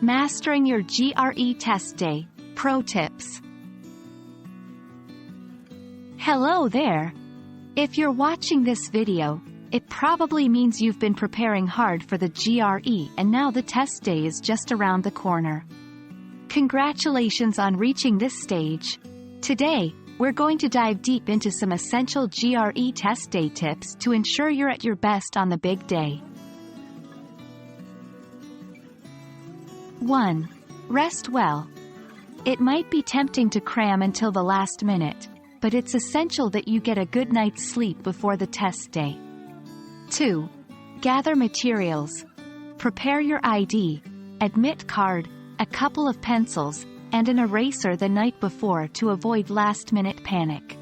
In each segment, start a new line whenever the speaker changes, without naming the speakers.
Mastering your GRE Test Day, Pro Tips. Hello there! If you're watching this video, it probably means you've been preparing hard for the GRE and now the test day is just around the corner. Congratulations on reaching this stage. Today, we're going to dive deep into some essential GRE test day tips to ensure you're at your best on the big day. 1. Rest well. It might be tempting to cram until the last minute, but it's essential that you get a good night's sleep before the test day. 2. Gather materials. Prepare your ID, admit card, a couple of pencils, and an eraser the night before to avoid last-minute panic.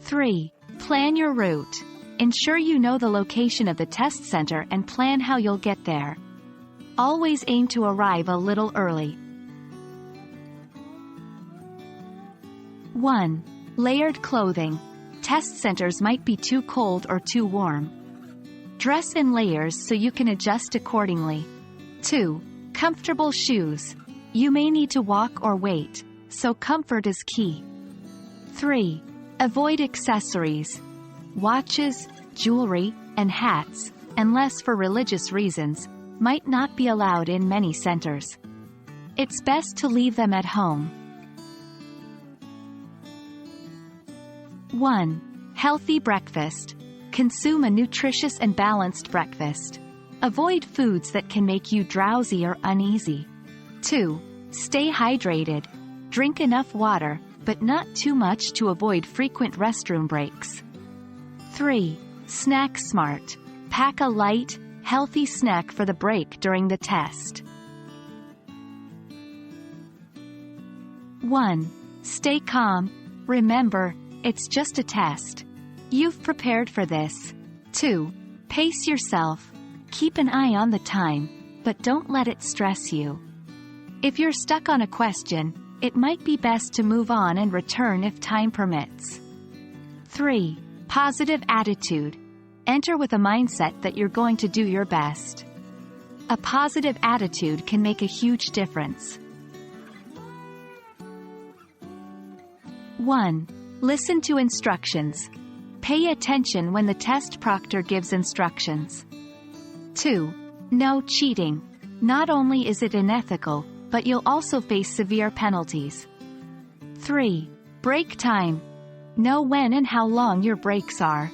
3. Plan your route. Ensure you know the location of the test center and plan how you'll get there. Always aim to arrive a little early. 1. Layered clothing. Test centers might be too cold or too warm. Dress in layers so you can adjust accordingly. 2. Comfortable shoes. You may need to walk or wait, so comfort is key. 3. Avoid accessories. Watches, jewelry, and hats, unless for religious reasons, might not be allowed in many centers. It's best to leave them at home. 1. Healthy breakfast. Consume a nutritious and balanced breakfast. Avoid foods that can make you drowsy or uneasy. 2. Stay hydrated. Drink enough water, but not too much to avoid frequent restroom breaks. 3. Snack smart. Pack a light, healthy snack for the break during the test. 1. Stay calm. Remember, it's just a test. You've prepared for this. 2. Pace yourself. Keep an eye on the time, but don't let it stress you. If you're stuck on a question, it might be best to move on and return if time permits. 3. Positive attitude. Enter with a mindset that you're going to do your best. A positive attitude can make a huge difference. 1. Listen to instructions. Pay attention when the test proctor gives instructions. 2. No cheating. Not only is it unethical, but you'll also face severe penalties. 3. Break time. Know when and how long your breaks are.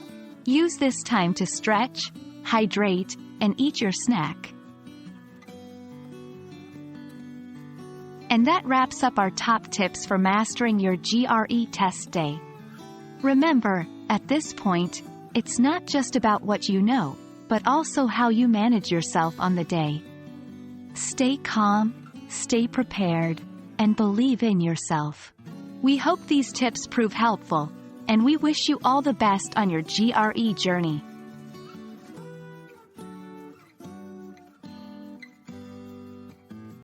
Use this time to stretch, hydrate, and eat your snack. And that wraps up our top tips for mastering your GRE test day. Remember, at this point, it's not just about what you know, but also how you manage yourself on the day. Stay calm, stay prepared, and believe in yourself. We hope these tips prove helpful, and we wish you all the best on your GRE journey.